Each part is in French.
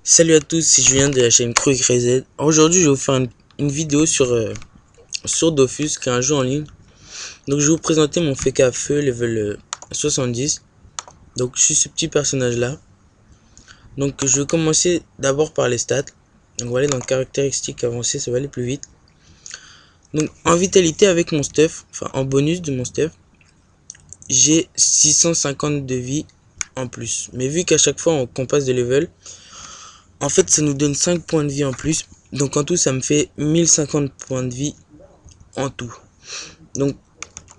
Salut à tous, c'est Julien de la chaîne Crew Z. Aujourd'hui, je vais vous faire une vidéo sur Dofus, qui est un jeu en ligne. Donc, je vais vous présenter mon FK Feu level 70. Donc, je suis ce petit personnage là. Donc, je vais commencer d'abord par les stats. Donc, on va aller dans caractéristiques avancées, ça va aller plus vite. Donc, en vitalité avec mon stuff, enfin en bonus de mon stuff, j'ai 650 de vie en plus. Mais vu qu'à chaque fois qu'on passe de level, en fait, ça nous donne 5 points de vie en plus. Donc, en tout, ça me fait 1050 points de vie en tout. Donc,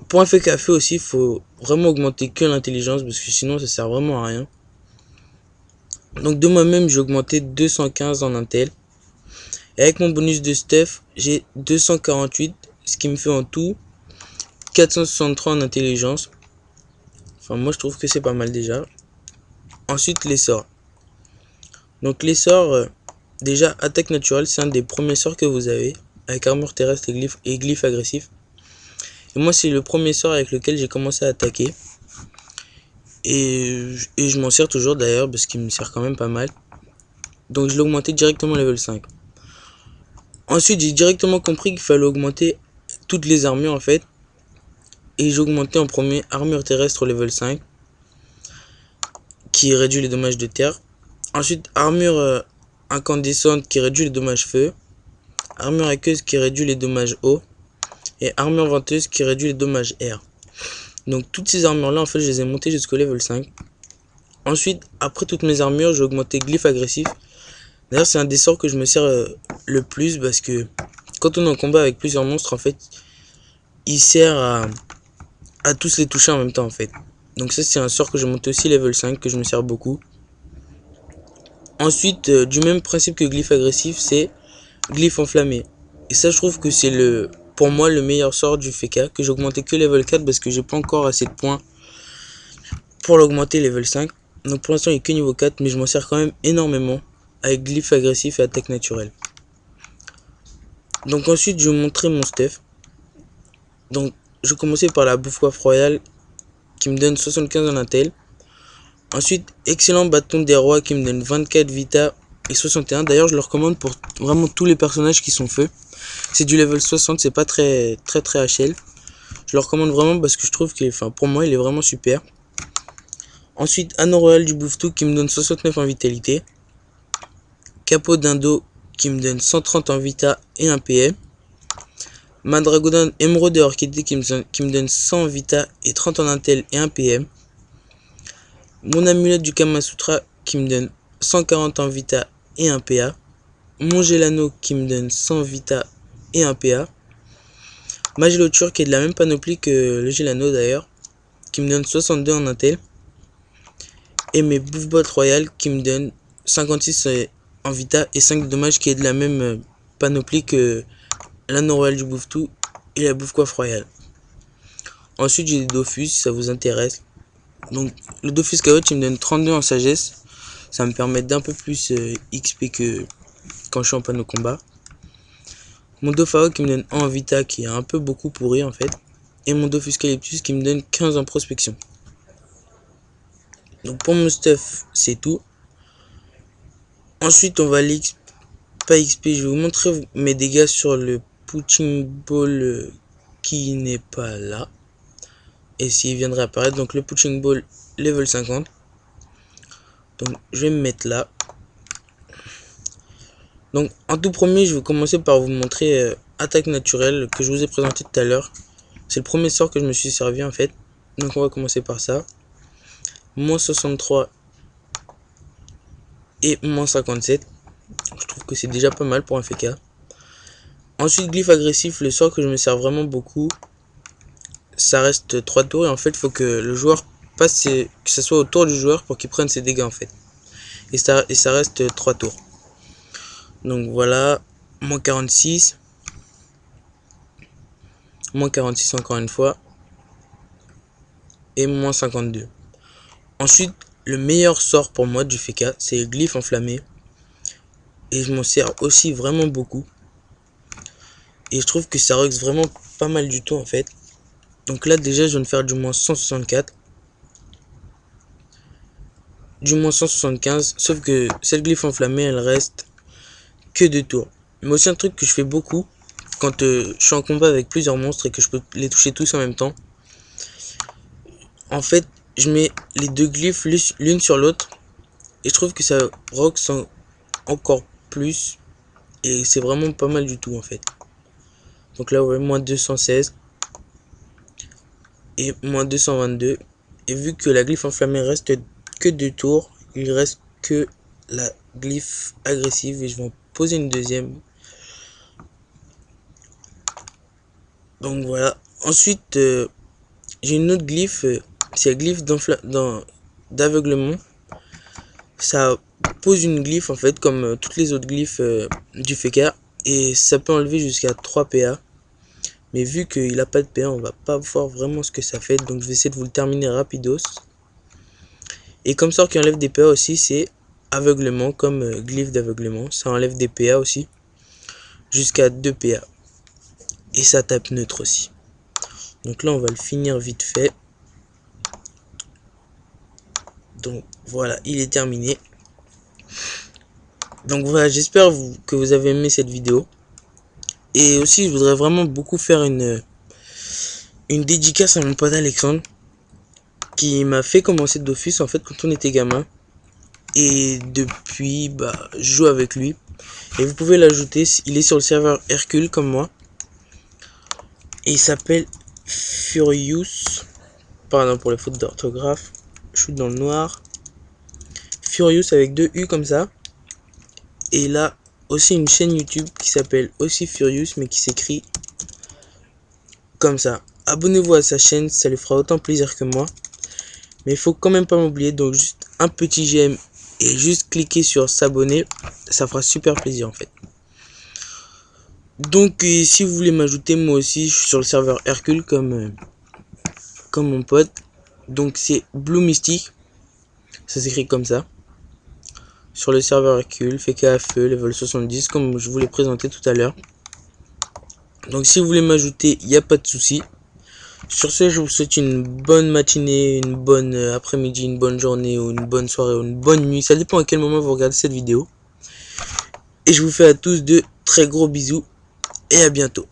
pour un FK Feu aussi, il faut vraiment augmenter que l'intelligence parce que sinon, ça sert vraiment à rien. Donc, de moi-même, j'ai augmenté 215 en intel. Et avec mon bonus de stuff, j'ai 248, ce qui me fait en tout 463 en intelligence. Enfin, moi, je trouve que c'est pas mal déjà. Ensuite, les sorts. Donc, les sorts, déjà, attaque naturelle, c'est un des premiers sorts que vous avez. Avec armure terrestre et glyphe agressif. Et moi, c'est le premier sort avec lequel j'ai commencé à attaquer. Et je m'en sers toujours d'ailleurs, parce qu'il me sert quand même pas mal. Donc, je l'ai augmenté directement level 5. Ensuite, j'ai directement compris qu'il fallait augmenter toutes les armures en fait. Et j'ai augmenté en premier armure terrestre au level 5, qui réduit les dommages de terre. Ensuite, armure incandescente qui réduit les dommages feu. Armure aqueuse qui réduit les dommages eau. Et armure venteuse qui réduit les dommages air. Donc toutes ces armures là en fait je les ai montées jusqu'au level 5. Ensuite après toutes mes armures j'ai augmenté glyphe agressif. D'ailleurs c'est un des sorts que je me sers le plus parce que quand on est en combat avec plusieurs monstres en fait il sert à tous les toucher en même temps en fait. Donc ça c'est un sort que j'ai monté aussi level 5 que je me sers beaucoup. Ensuite du même principe que glyphe agressif c'est glyphe enflammé. Et ça je trouve que c'est pour moi le meilleur sort du FK que j'ai augmenté que level 4 parce que j'ai pas encore assez de points pour l'augmenter level 5. Donc pour l'instant il est que niveau 4 mais je m'en sers quand même énormément avec glyphe agressif et attaque naturelle. Donc ensuite je vais vous montrer mon stuff. Donc je vais commencer par la bouffe coiffe royale qui me donne 75 en intel. Ensuite excellent bâton des rois qui me donne 24 vita et 61. D'ailleurs je le recommande pour vraiment tous les personnages qui sont feu. C'est du level 60, c'est pas très HL. Je le recommande vraiment parce que je trouve que pour moi il est vraiment super. Ensuite anneau royal du bouffe-tout qui me donne 69 en vitalité. Capot d'Indo qui me donne 130 en vita et 1 PM. Madragodon émeraude de orchidée qui me donne 100 en vita et 30 en intel et 1 PM. Mon amulette du Kamasutra qui me donne 140 en vita et 1 PA. Mon Gelano qui me donne 100 vita et 1 PA. Ma Geloture qui est de la même panoplie que le Gelano d'ailleurs, qui me donne 62 en intel. Et mes Bouffebot royales qui me donnent 56 en vita et 5 de dommages, qui est de la même panoplie que l'anneau royal du bouffe-tout et la bouffe coiffe royale. Ensuite j'ai des Dofus si ça vous intéresse. Donc le Dofus KO qui me donne 32 en sagesse. Ça me permet d'un peu plus XP que quand je suis en panneau combat. Mon Dofao qui me donne 1 en vita, qui est un peu beaucoup pourri en fait. Et mon Dofus Calyptus qui me donne 15 en prospection. Donc pour mon stuff c'est tout. Ensuite on va aller pas XP, je vais vous montrer mes dégâts sur le Punching Ball qui n'est pas là. Et s'il viendrait apparaître, donc le Punching Ball level 50. Donc je vais me mettre là. Donc en tout premier, je vais commencer par vous montrer attaque naturelle que je vous ai présenté tout à l'heure. C'est le premier sort que je me suis servi en fait. Donc on va commencer par ça. Moins 63 et moins 57. Je trouve que c'est déjà pas mal pour un FK. Ensuite glyphe agressif, le sort que je me sers vraiment beaucoup. Ça reste 3 tours et en fait il faut que le joueur passe que ça soit au tour du joueur pour qu'il prenne ses dégâts en fait. Et ça reste 3 tours. Donc voilà, moins 46. Moins 46 encore une fois. Et moins 52. Ensuite, le meilleur sort pour moi du FK, c'est le glyphe enflammé. Et je m'en sers aussi vraiment beaucoup. Et je trouve que ça rux vraiment pas mal du tout en fait. Donc là déjà je viens de faire du moins 164. du moins 175, sauf que cette glyphe enflammée, elle reste que 2 tours. Mais aussi un truc que je fais beaucoup, quand je suis en combat avec plusieurs monstres et que je peux les toucher tous en même temps, en fait, je mets les deux glyphes l'une sur l'autre, et je trouve que ça rock encore plus, et c'est vraiment pas mal du tout en fait. Donc là, ouais, moins 216 et moins 222. Et vu que la glyphe enflammée reste que 2 tours, il reste que la glyphe agressive et je vais en poser une deuxième. Donc voilà. Ensuite, j'ai une autre glyphe, c'est la glyphe d'aveuglement. Ça pose une glyphe en fait comme toutes les autres glyphes du Fecker et ça peut enlever jusqu'à 3 PA. Mais vu qu'il n'a pas de PA, on va pas voir vraiment ce que ça fait. Donc je vais essayer de vous le terminer rapidos. Et comme sort qui enlève des PA aussi, c'est aveuglement, comme glyphe d'aveuglement. Ça enlève des PA aussi. Jusqu'à 2 PA. Et ça tape neutre aussi. Donc là, on va le finir vite fait. Donc voilà, il est terminé. Donc voilà, j'espère que vous avez aimé cette vidéo. Et aussi, je voudrais vraiment beaucoup faire une dédicace à mon pote Alexandre, qui m'a fait commencer Dofus en fait quand on était gamin. Et depuis, bah, je joue avec lui. Et vous pouvez l'ajouter, il est sur le serveur Hercule comme moi. Et il s'appelle Furious. Pardon pour les fautes d'orthographe. Je suis dans le noir. Furious avec 2 U comme ça. Et il a aussi une chaîne YouTube qui s'appelle aussi Furious, mais qui s'écrit comme ça. Abonnez-vous à sa chaîne, ça lui fera autant plaisir que moi. Mais il faut quand même pas m'oublier, donc juste un petit j'aime et juste cliquer sur s'abonner, ça fera super plaisir en fait. Donc si vous voulez m'ajouter, moi aussi je suis sur le serveur Hercule comme mon pote. Donc c'est Blue Mystic, ça s'écrit comme ça. Sur le serveur Hercule, fait qu'à feu, level 70, comme je vous l'ai présenté tout à l'heure. Donc si vous voulez m'ajouter, il n'y a pas de souci. Sur ce, je vous souhaite une bonne matinée, une bonne après-midi, une bonne journée, ou une bonne soirée, ou une bonne nuit. Ça dépend à quel moment vous regardez cette vidéo. Et je vous fais à tous de très gros bisous. Et à bientôt.